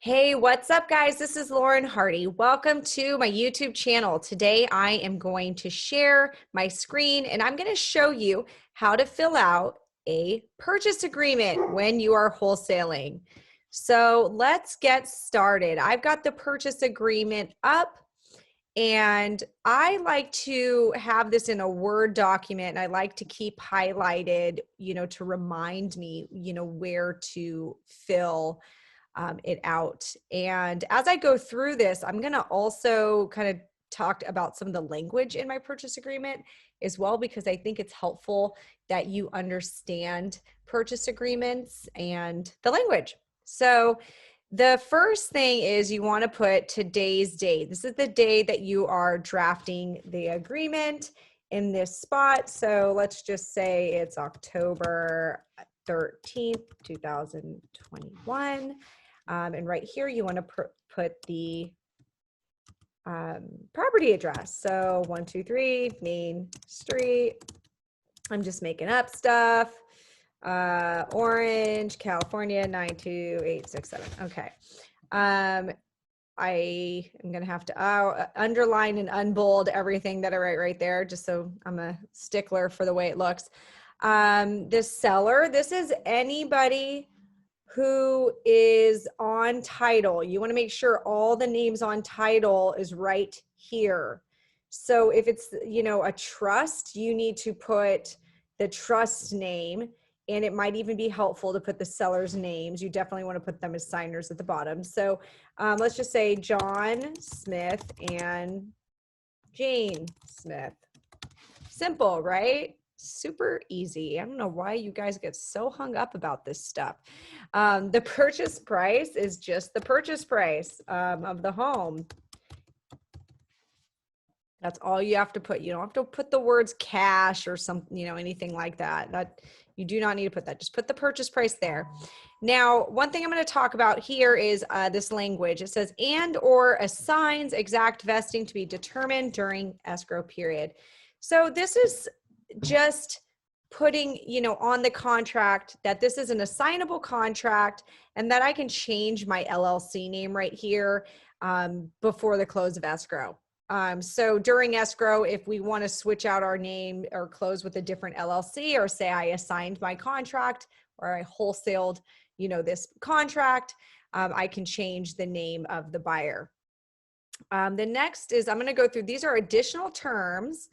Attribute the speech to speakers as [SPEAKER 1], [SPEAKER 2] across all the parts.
[SPEAKER 1] Hey, what's up, guys? This is Lauren Hardy. Welcome to my YouTube channel. Today, I am going to share my screen and I'm going to show you how to fill out a purchase agreement when you are wholesaling. So let's get started. I've got the purchase agreement up and I like to have this in a Word document. And I like to keep highlighted, to remind me, where to fill it out. And as I go through this, I'm going to also kind of talk about some of the language in my purchase agreement as well, because I think it's helpful that you understand purchase agreements and the language. So the first thing is you want to put today's date. This is the day that you are drafting the agreement in this spot. So let's just say it's October 13th, 2021. And right here, you want to put the property address. So 123 Main Street. I'm just making up stuff. Orange, California, 92867. Okay. I am going to have to underline and unbold everything that I write right there, just so I'm a stickler for the way it looks. The seller, this is anybody who is on title. You want to make sure all the names on title is right here. So if it's, a trust, you need to put the trust name, and it might even be helpful to put the seller's names. You definitely want to put them as signers at the bottom. So let's just say John Smith and Jane Smith. Simple, right? Super easy. I don't know why you guys get so hung up about this stuff. The purchase price is just the purchase price of the home. That's all you have to put. You don't have to put the words cash or something, anything like that. That you do not need to put that. Just put the purchase price there. Now, one thing I'm going to talk about here is this language. It says, and or assigns exact vesting to be determined during escrow period. So this is just putting, on the contract that this is an assignable contract and that I can change my LLC name right here before the close of escrow. So during escrow, if we want to switch out our name or close with a different LLC, or say I assigned my contract or I wholesaled, this contract, I can change the name of the buyer. The next is I'm going to go through, these are additional terms,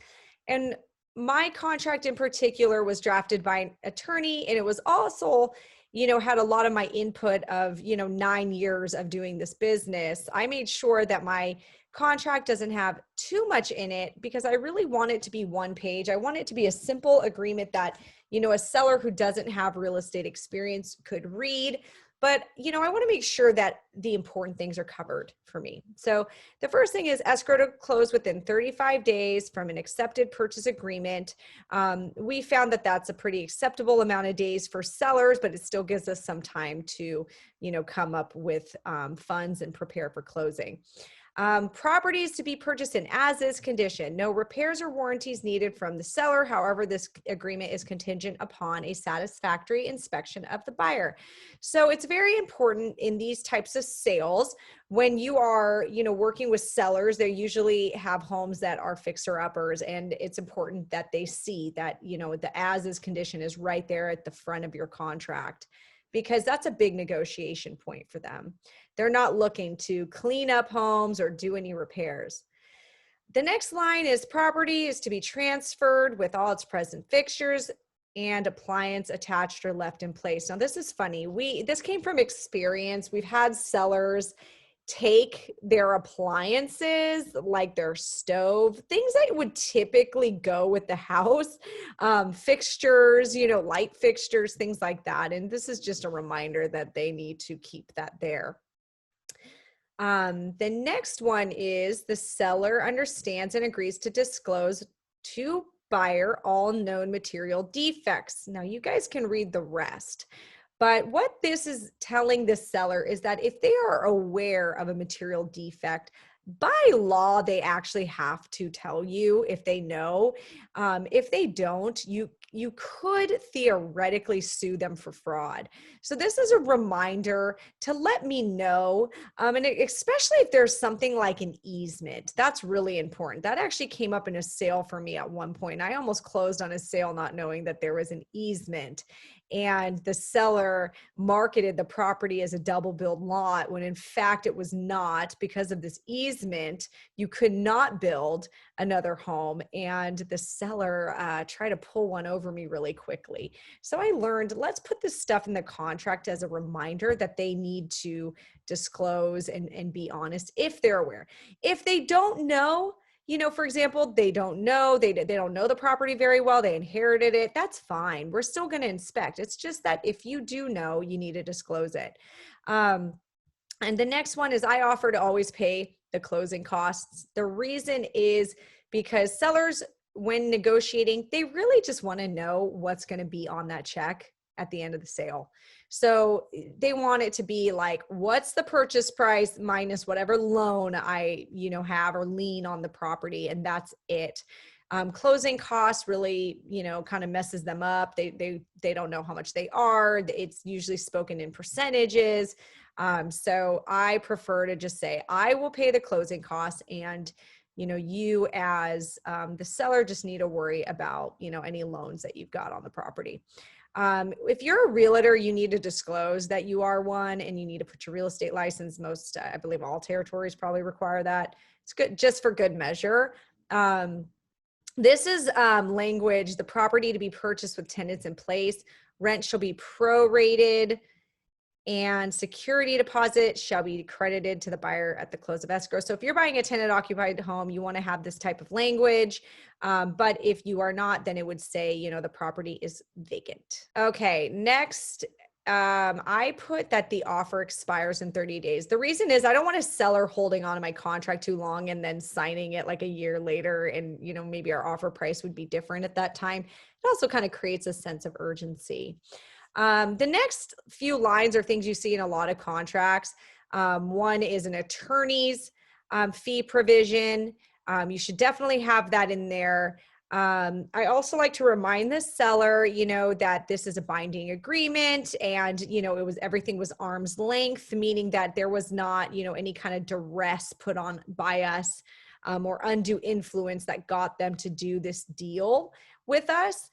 [SPEAKER 1] and my contract in particular was drafted by an attorney, and it was also, had a lot of my input of, 9 years of doing this business. I made sure that my contract doesn't have too much in it because I really want it to be one page. I want it to be a simple agreement that, a seller who doesn't have real estate experience could read. But, I want to make sure that the important things are covered for me. So the first thing is escrow to close within 35 days from an accepted purchase agreement. We found that that's a pretty acceptable amount of days for sellers, but it still gives us some time to, come up with funds and prepare for closing. Properties to be purchased in as-is condition. No repairs or warranties needed from the seller. However, this agreement is contingent upon a satisfactory inspection of the buyer. So it's very important in these types of sales when you are, working with sellers. They usually have homes that are fixer-uppers, and it's important that they see that, the as-is condition is right there at the front of your contract, because that's a big negotiation point for them. They're not looking to clean up homes or do any repairs. The next line is property is to be transferred with all its present fixtures and appliance attached or left in place. Now, this is funny. This came from experience. We've had sellers take their appliances, like their stove, things that would typically go with the house, fixtures, light fixtures, things like that. And this is just a reminder that they need to keep that there. The next one is the seller understands and agrees to disclose to buyer all known material defects. Now, you guys can read the rest. But what this is telling the seller is that if they are aware of a material defect, by law, they actually have to tell you if they know. If they don't, you you could theoretically sue them for fraud. So this is a reminder to let me know, and especially if there's something like an easement, that's really important. That actually came up in a sale for me at one point. I almost closed on a sale not knowing that there was an easement, and the seller marketed the property as a double build lot when in fact it was not. Because of this easement, you could not build another home, and the seller tried to pull one over me really quickly. So I learned, let's put this stuff in the contract as a reminder that they need to disclose and be honest if they're aware. If they don't know, for example, they don't know, they don't know the property very well, they inherited it, that's fine. We're still going to inspect. It's just that if you do know, you need to disclose it. And the next one is, I offer to always pay the closing costs. The reason is because sellers, when negotiating, they really just want to know what's going to be on that check at the end of the sale. So they want it to be like, what's the purchase price minus whatever loan I, have or lien on the property, and that's it. Closing costs really, kind of messes them up. They don't know how much they are. It's usually spoken in percentages. So I prefer to just say, I will pay the closing costs, and you as the seller just need to worry about, any loans that you've got on the property. If you're a realtor, you need to disclose that you are one, and you need to put your real estate license. Most, I believe all territories probably require that. It's good just for good measure. This is language: the property to be purchased with tenants in place. Rent shall be prorated, and security deposit shall be credited to the buyer at the close of escrow. So if you're buying a tenant occupied home, you want to have this type of language. But if you are not, then it would say, the property is vacant. Okay, next, I put that the offer expires in 30 days. The reason is I don't want a seller holding on to my contract too long and then signing it like a year later, and maybe our offer price would be different at that time. It also kind of creates a sense of urgency. The next few lines are things you see in a lot of contracts. One is an attorney's fee provision. You should definitely have that in there. I also like to remind the seller, that this is a binding agreement, and, everything was arm's length, meaning that there was not, any kind of duress put on by us, or undue influence that got them to do this deal with us.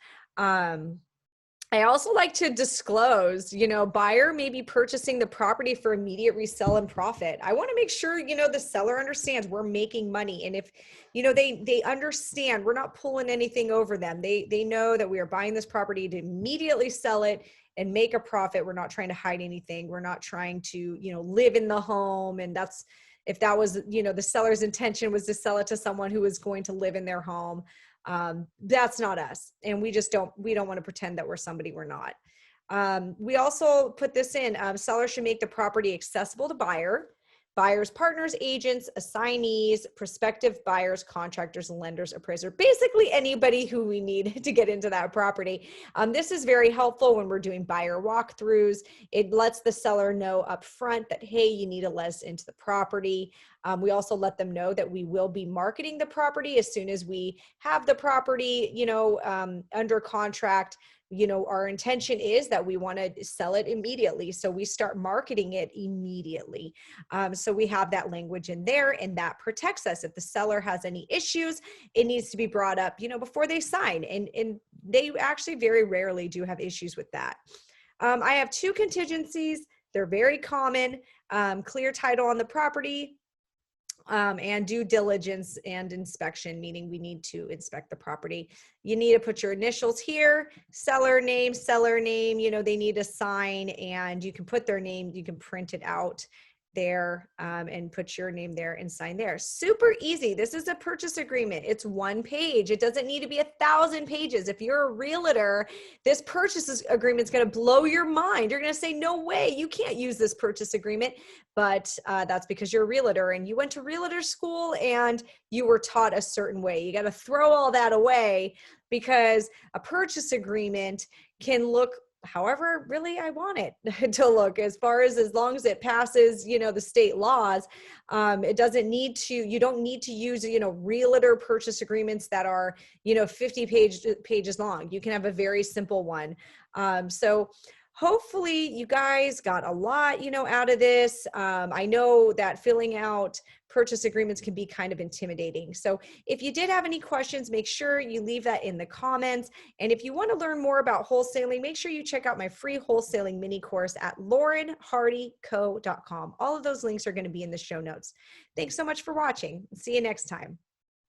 [SPEAKER 1] I also like to disclose, buyer may be purchasing the property for immediate resale and profit. I want to make sure, the seller understands we're making money. And if, they understand we're not pulling anything over them. They know that we are buying this property to immediately sell it and make a profit. We're not trying to hide anything. We're not trying to, live in the home. And if that was, the seller's intention was to sell it to someone who was going to live in their home. That's not us. And we don't want to pretend that we're somebody we're not. We also put this in, sellers should make the property accessible to buyers, partners, agents, assignees, prospective buyers, contractors, lenders, appraiser, basically anybody who we need to get into that property. This is very helpful when we're doing buyer walkthroughs. It lets the seller know up front that, hey, you need to let us into the property. We also let them know that we will be marketing the property as soon as we have the property, under contract. Our intention is that we want to sell it immediately. So we start marketing it immediately. So we have that language in there, and that protects us. If the seller has any issues, it needs to be brought up, before they sign. And they actually very rarely do have issues with that. I have two contingencies. They're very common: clear title on the property, and due diligence and inspection, meaning we need to inspect the property. You need to put your initials here, seller name, they need to sign, and you can put their name, you can print it out there, and put your name there and sign there. Super easy. This is a purchase agreement. It's one page. It doesn't need to be 1,000 pages. If you're a realtor, this purchase agreement is going to blow your mind. You're going to say, no way, you can't use this purchase agreement. But that's because you're a realtor and you went to realtor school and you were taught a certain way. You got to throw all that away, because a purchase agreement can look however really I want it to look, as long as it passes, the state laws. It doesn't need to, you don't need to use, realtor purchase agreements that are, 50 pages long. You can have a very simple one. So hopefully you guys got a lot, out of this. I know that filling out purchase agreements can be kind of intimidating. So if you did have any questions, make sure you leave that in the comments. And if you want to learn more about wholesaling, make sure you check out my free wholesaling mini course at laurenhardyco.com. All of those links are going to be in the show notes. Thanks so much for watching. See you next time.